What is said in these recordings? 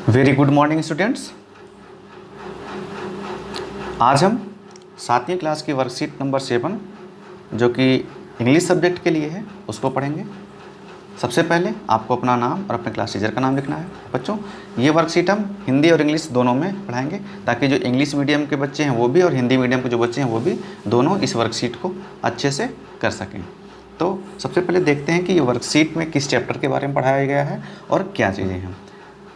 Very good morning students. आज हम 7वीं class की वर्कशीट नंबर 7 जो कि इंग्लिश सब्जेक्ट के लिए है उसको पढ़ेंगे। सबसे पहले आपको अपना नाम और अपने क्लास टीचर का नाम लिखना है। बच्चों, ये वर्कशीट हम हिंदी और इंग्लिश दोनों में पढ़ाएंगे ताकि जो इंग्लिश मीडियम के बच्चे हैं वो भी और हिंदी मीडियम के जो बच्चे हैं वो भी दोनों इस वर्कशीट को अच्छे से कर सकें। तो सबसे पहले देखते हैं कि ये वर्कशीट में किस चैप्टर के बारे में पढ़ाया गया है और क्या चीज़ें हैं।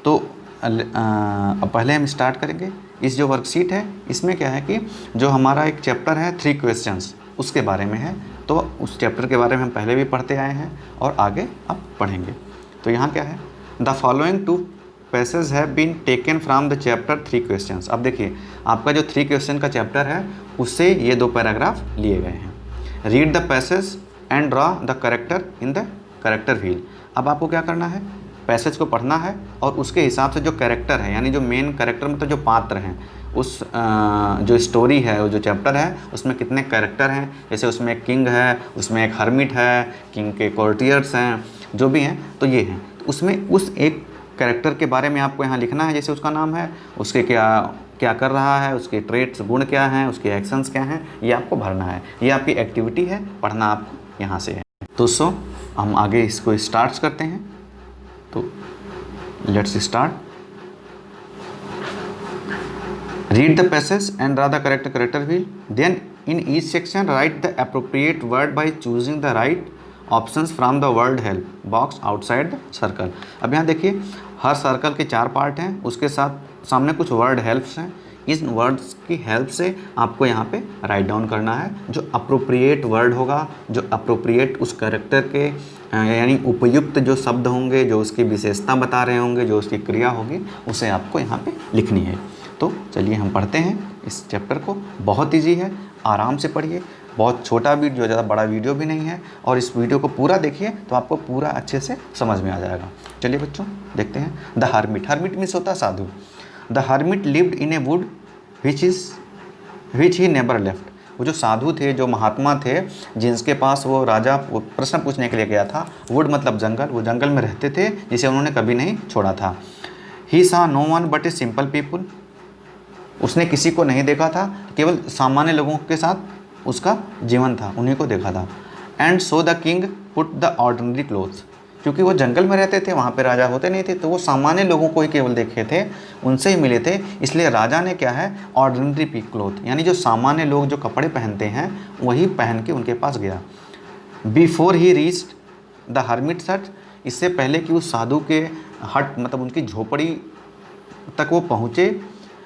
तो अब पहले हम स्टार्ट करेंगे। इस जो वर्कशीट है इसमें क्या है कि जो हमारा एक चैप्टर है 3 क्वेश्चंस उसके बारे में है। तो उस चैप्टर के बारे में हम पहले भी पढ़ते आए हैं और आगे अब पढ़ेंगे। तो यहाँ क्या है, the following 2 passage have been taken from the chapter 3 questions. अब देखिए, आपका जो 3 क्वेश्चन का चैप्टर है उससे ये 2 पैराग्राफ लिए गए हैं। Read the passage and draw the character in the character wheel. अब आपको क्या करना है, पैसेज को पढ़ना है और उसके हिसाब से जो कैरेक्टर है यानी जो मेन कैरेक्टर मतलब जो पात्र हैं उस जो स्टोरी है वो जो चैप्टर है उसमें कितने कैरेक्टर हैं। जैसे उसमें एक किंग है, उसमें एक हर्मिट है, किंग के कोर्टियर्स हैं, जो भी हैं तो ये हैं। तो उसमें उस एक कैरेक्टर के बारे में आपको यहाँ लिखना है। जैसे उसका नाम है, उसके क्या क्या कर रहा है, उसके ट्रेट्स गुण क्या हैं, उसके एक्शंस क्या हैं, ये आपको भरना है। ये आपकी एक्टिविटी है, पढ़ना आपको यहाँ से है। दोस्तों, हम आगे इसको स्टार्ट करते हैं। तो let's start. Read the passage and draw the correct character wheel. Then in each section write the appropriate word by choosing the right options from the word help box outside the circle. अब यहाँ देखिए, हर circle के 4 part हैं, उसके साथ सामने कुछ word helps हैं। इन वर्ड्स की हेल्प से आपको यहाँ पे राइट डाउन करना है। जो अप्रोप्रिएट वर्ड होगा, जो अप्रोप्रिएट उस कैरेक्टर के यानी उपयुक्त जो शब्द होंगे, जो उसकी विशेषता बता रहे होंगे, जो उसकी क्रिया होगी, उसे आपको यहाँ पे लिखनी है। तो चलिए हम पढ़ते हैं इस चैप्टर को। बहुत ईजी है, आराम से पढ़िए। बहुत छोटा वीडियो, ज़्यादा बड़ा वीडियो भी नहीं है और इस वीडियो को पूरा देखिए तो आपको पूरा अच्छे से समझ में आ जाएगा। चलिए बच्चों देखते हैं। द हर्मिट, हर्मिट मीन्स होता है साधु। The hermit lived in a wood which he never left. वो जो साधु थे, जो महात्मा थे, जिनके पास वो राजा प्रश्न पूछने के लिए गया था। वुड मतलब जंगल, वो जंगल में रहते थे जिसे उन्होंने कभी नहीं छोड़ा था। He saw no one but a simple people. उसने किसी को नहीं देखा था, केवल सामान्य लोगों के साथ उसका जीवन था, उन्हीं को देखा था। And so the king put the ordinary clothes. क्योंकि वो जंगल में रहते थे, वहाँ पे राजा होते नहीं थे, तो वो सामान्य लोगों को ही केवल देखे थे, उनसे ही मिले थे। इसलिए राजा ने क्या है, ऑर्डिनरी पी क्लोथ यानी जो सामान्य लोग जो कपड़े पहनते हैं वही पहन के उनके पास गया। Before he reached the hermit हट। इससे पहले कि उस साधु के हट मतलब उनकी झोपड़ी तक वो पहुँचे।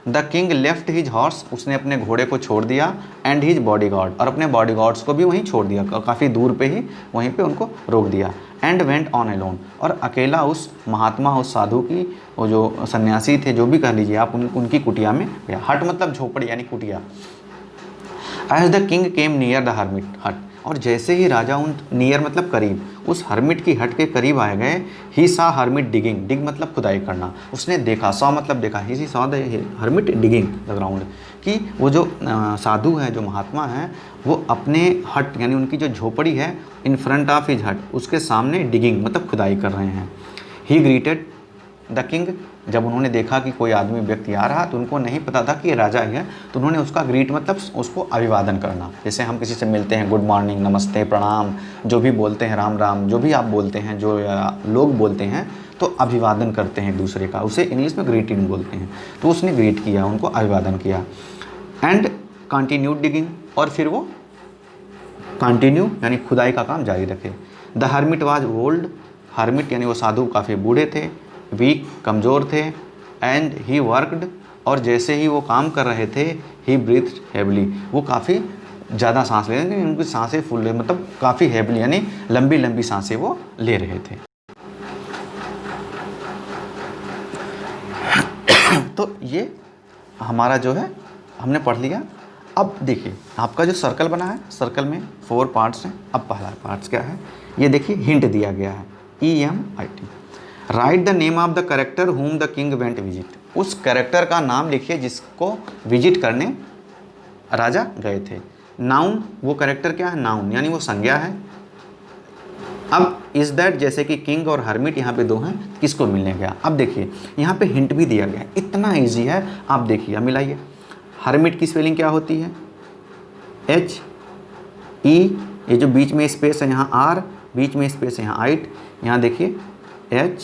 The king left his horse. उसने अपने घोड़े को छोड़ दिया। एंड हिज बॉडीगार्ड, और अपने बॉडीगार्ड्स को भी वहीं छोड़ दिया, काफ़ी दूर पे ही वहीं पे उनको रोक दिया। एंड वेंट ऑन अलोन, और अकेला उस महात्मा, उस साधु की, वो जो सन्यासी थे, जो भी कह लीजिए आप, उनकी कुटिया में गया। हट मतलब झोपड़ी यानी कुटिया। As the king came near the hermit hut. और जैसे ही राजा उन नियर मतलब करीब, उस हर्मिट की हट के करीब आए गए। ही सा हर्मिट डिगिंग, डिग मतलब खुदाई करना। उसने देखा, सॉ मतलब देखा, he saw the hermit digging the ground, कि वो जो साधु है, जो महात्मा है, वो अपने हट यानी उनकी जो झोपड़ी है, इन फ्रंट ऑफ हिज हट, उसके सामने डिगिंग मतलब खुदाई कर रहे हैं। ही ग्रीटेड द किंग। जब उन्होंने देखा कि कोई आदमी व्यक्ति आ रहा, तो उनको नहीं पता था कि ये राजा ही है, तो उन्होंने उसका ग्रीट मतलब उसको अभिवादन करना। जैसे हम किसी से मिलते हैं, गुड मॉर्निंग, नमस्ते, प्रणाम, जो भी बोलते हैं, राम राम, जो भी आप बोलते हैं, जो लोग बोलते हैं, तो अभिवादन करते हैं एक दूसरे का, उसे इंग्लिश में ग्रीटिंग बोलते हैं। तो उसने ग्रीट किया, उनको अभिवादन किया। एंड कंटिन्यूड डिगिंग, और फिर वो कंटिन्यू यानी खुदाई का काम जारी रखे। The hermit was old. Hermit यानी वो साधु काफ़ी बूढ़े थे, वीक कमज़ोर थे। एंड ही वर्कड, और जैसे ही वो काम कर रहे थे, ही ब्रीथ हेवली, वो काफ़ी ज़्यादा सांस ले रहे थे, उनकी सांसें फूल मतलब काफ़ी हेवली यानी लंबी लंबी सांसें वो ले रहे थे। तो ये हमारा जो है हमने पढ़ लिया। अब देखिए, आपका जो सर्कल बना है, सर्कल में 4 पार्ट्स हैं। अब पहला पार्ट्स क्या है, ये देखिए हिंट दिया गया है, EMIT। Right the name of the character whom the king went visit. उस कैरेक्टर का नाम लिखिए जिसको विजिट करने राजा गए थे। नाउन, वो कैरेक्टर क्या है, नाउन यानी वो संज्ञा है। अब इज़ दैट, जैसे कि किंग और हर्मिट यहाँ पे दो हैं, किसको मिलने गया। अब देखिए यहाँ पे हिंट भी दिया गया है, इतना इजी है। आप देखिए, अब मिलाइए। हर्मिट की स्पेलिंग क्या होती है? एच ई, ये जो बीच में स्पेस है यहाँ आर, बीच में स्पेस है यहाँ आइट, यहाँ देखिए HERMIT,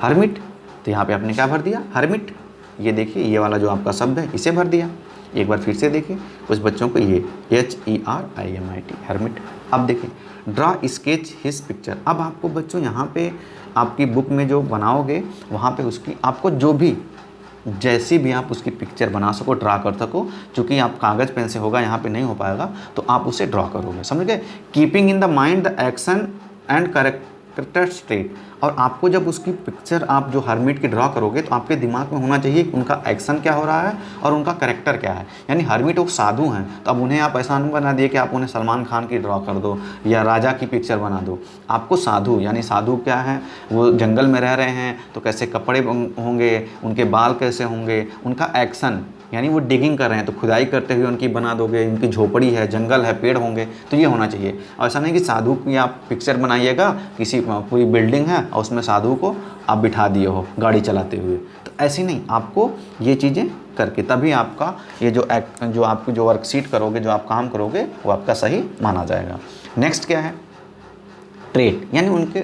हर्मिट। तो यहाँ पे आपने क्या भर दिया? हर्मिट। ये देखिए, ये वाला जो आपका शब्द है इसे भर दिया। एक बार फिर से देखिए, कुछ बच्चों को ये HERIMIT, हर्मिट। अब देखिए, ड्रा स्केच हिज पिक्चर। अब आपको बच्चों यहाँ पे आपकी बुक में जो बनाओगे वहाँ पे उसकी आपको जो भी जैसी भी आप उसकी पिक्चर बना सको, ड्रा कर सको। चूँकि आप कागज़ पेन से होगा, यहाँ पे नहीं हो पाएगा, तो आप उसे ड्रा करोगे, समझ गए। Keeping in the mind the action and character state. और आपको जब उसकी पिक्चर आप जो हर्मिट की ड्रा करोगे तो आपके दिमाग में होना चाहिए कि उनका एक्शन क्या हो रहा है और उनका कैरेक्टर क्या है। यानी हर्मिट वो साधु हैं, तो अब उन्हें आप ऐसा नहीं बना दिए कि आप उन्हें सलमान खान की ड्रा कर दो या राजा की पिक्चर बना दो। आपको साधु, यानी साधु क्या है, वो जंगल में रह रहे हैं तो कैसे कपड़े होंगे, उनके बाल कैसे होंगे, उनका एक्शन, यानी वो डिगिंग कर रहे हैं तो खुदाई करते हुए उनकी बना दोगे, उनकी झोपड़ी है, जंगल है, पेड़ होंगे, तो ये होना चाहिए। और ऐसा नहीं कि साधु की आप पिक्चर बनाइएगा, किसी पूरी बिल्डिंग है और उसमें साधु को आप बिठा दिए हो गाड़ी चलाते हुए, तो ऐसी नहीं। आपको ये चीज़ें करके तभी आपका ये जो आप जो वर्कशीट करोगे, जो आप काम करोगे, वो आपका सही माना जाएगा। नेक्स्ट क्या है? ट्रेट, यानी उनके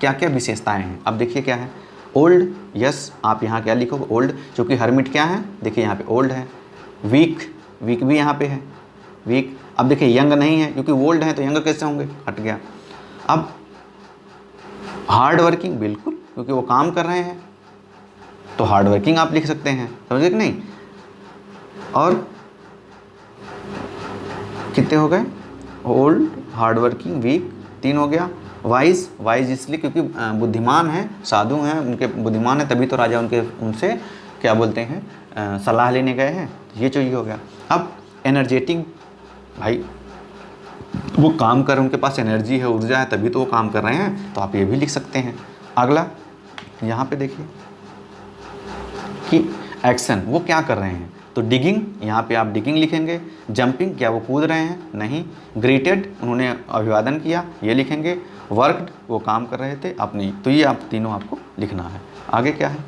क्या क्या विशेषताएँ हैं। अब देखिए क्या है? ओल्ड, यस, आप यहाँ क्या लिखोगे? ओल्ड, क्योंकि हर्मिट क्या है, देखिए यहाँ पे ओल्ड है। वीक, वीक भी यहाँ पे है, वीक। अब देखिए यंग नहीं है, क्योंकि ओल्ड है तो यंग कैसे होंगे, हट गया। अब हार्ड वर्किंग, बिल्कुल, क्योंकि वो काम कर रहे हैं तो हार्ड वर्किंग आप लिख सकते हैं, समझे कि नहीं। और कितने हो गए? ओल्ड, हार्ड वर्किंग, वीक, 3 हो गया। वाइज, वाइज इसलिए क्योंकि बुद्धिमान है, साधु हैं, उनके बुद्धिमान है, तभी तो राजा उनसे क्या बोलते हैं, सलाह लेने गए हैं, ये चाहिए हो गया। अब एनर्जेटिक, भाई वो काम कर, उनके पास एनर्जी है, ऊर्जा है, तभी तो वो काम कर रहे हैं, तो आप ये भी लिख सकते हैं। अगला यहाँ पे देखिए कि एक्शन, वो क्या कर रहे हैं, तो डिगिंग, यहाँ पे आप डिगिंग लिखेंगे। जंपिंग, क्या वो कूद रहे हैं, नहीं। ग्रीटेड, उन्होंने अभिवादन किया, ये लिखेंगे। वर्कड, वो काम कर रहे थे, आप नहीं। तो ये आप तीनों आपको लिखना है। आगे क्या है?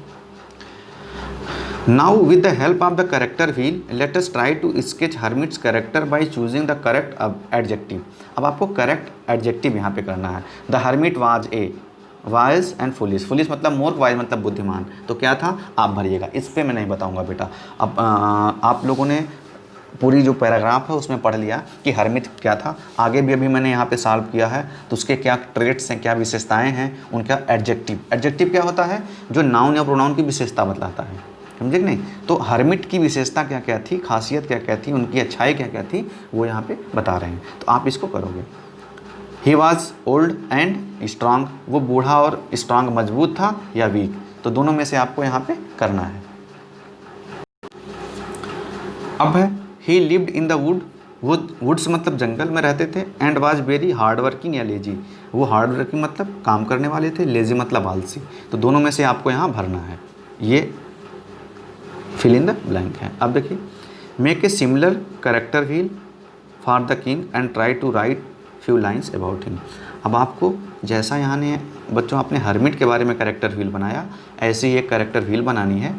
Now with the help of the character wheel let us try to sketch hermit's character by choosing the correct adjective. अब आपको करेक्ट एडजेक्टिव यहाँ पे करना है। The hermit was a, wise and foolish, foolish मतलब मूर्ख, वाइज मतलब बुद्धिमान, तो क्या था आप भरिएगा। इस पे मैं नहीं बताऊंगा बेटा। अब आप लोगों ने पूरी जो पैराग्राफ है उसमें पढ़ लिया कि हर्मिट क्या था। आगे भी अभी मैंने यहाँ पे सॉल्व किया है, तो उसके क्या ट्रेट्स हैं, क्या विशेषताएं हैं, उनका एडजेक्टिव। एडजेक्टिव क्या होता है? जो नाउन या प्रोनाउन की विशेषता बतलाता है, समझे कि नहीं। तो हर्मिट की विशेषता क्या क्या थी, खासियत क्या क्या थी, उनकी अच्छाई क्या क्या थी, वो यहाँ पे बता रहे हैं, तो आप इसको करोगे। He was old and strong, वो बूढ़ा और स्ट्रांग, मजबूत था या वीक, तो दोनों में से आपको यहाँ पे करना है। अब है he lived in the wood, woods मतलब जंगल में रहते थे। And was very hard working या लेजी, वो हार्ड वर्किंग मतलब काम करने वाले थे, लेजी मतलब आलसी, तो दोनों में से आपको यहाँ भरना है। ये फिल इन द ब्लैंक है। अब देखिए, make a similar character wheel for the king and try to write few lines about him. अब आपको जैसा यहाँ ने बच्चों आपने हर्मिट के बारे में कैरेक्टर व्हील बनाया, ऐसे ही एक कैरेक्टर व्हील बनानी है।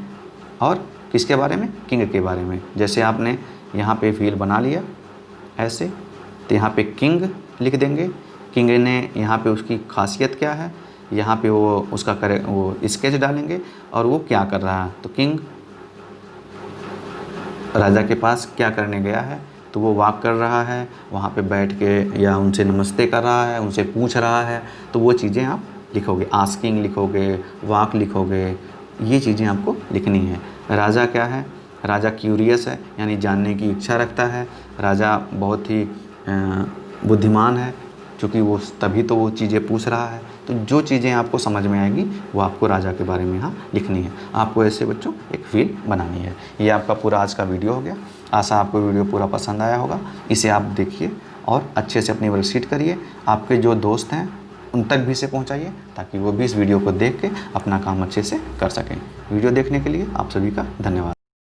और किसके बारे में? किंग के बारे में। जैसे आपने यहाँ पे व्हील बना लिया ऐसे, तो यहाँ पे किंग लिख देंगे। किंग ने यहाँ पे उसकी खासियत क्या है, यहाँ पे वो उसका वो स्केच डालेंगे और वो क्या कर रहा है। तो किंग राजा के पास क्या करने गया है, तो वो वॉक कर रहा है, वहाँ पे बैठ के या उनसे नमस्ते कर रहा है, उनसे पूछ रहा है, तो वो चीज़ें आप लिखोगे। आस्किंग लिखोगे, वॉक लिखोगे, ये चीज़ें आपको लिखनी है। राजा क्या है? राजा क्यूरियस है, यानी जानने की इच्छा रखता है। राजा बहुत ही बुद्धिमान है, क्योंकि वो तभी तो वो चीज़ें पूछ रहा है। तो जो चीज़ें आपको समझ में आएगी वो आपको राजा के बारे में यहाँ लिखनी है। आपको ऐसे बच्चों एक व्हील बनानी है। ये आपका पूरा आज का वीडियो हो गया। आशा आपको वीडियो पूरा पसंद आया होगा। इसे आप देखिए और अच्छे से अपनी वर्कशीट करिए। आपके जो दोस्त हैं उन तक भी इसे पहुँचाइए, ताकि वो भी इस वीडियो को देख के अपना काम अच्छे से कर सकें। वीडियो देखने के लिए आप सभी का धन्यवाद।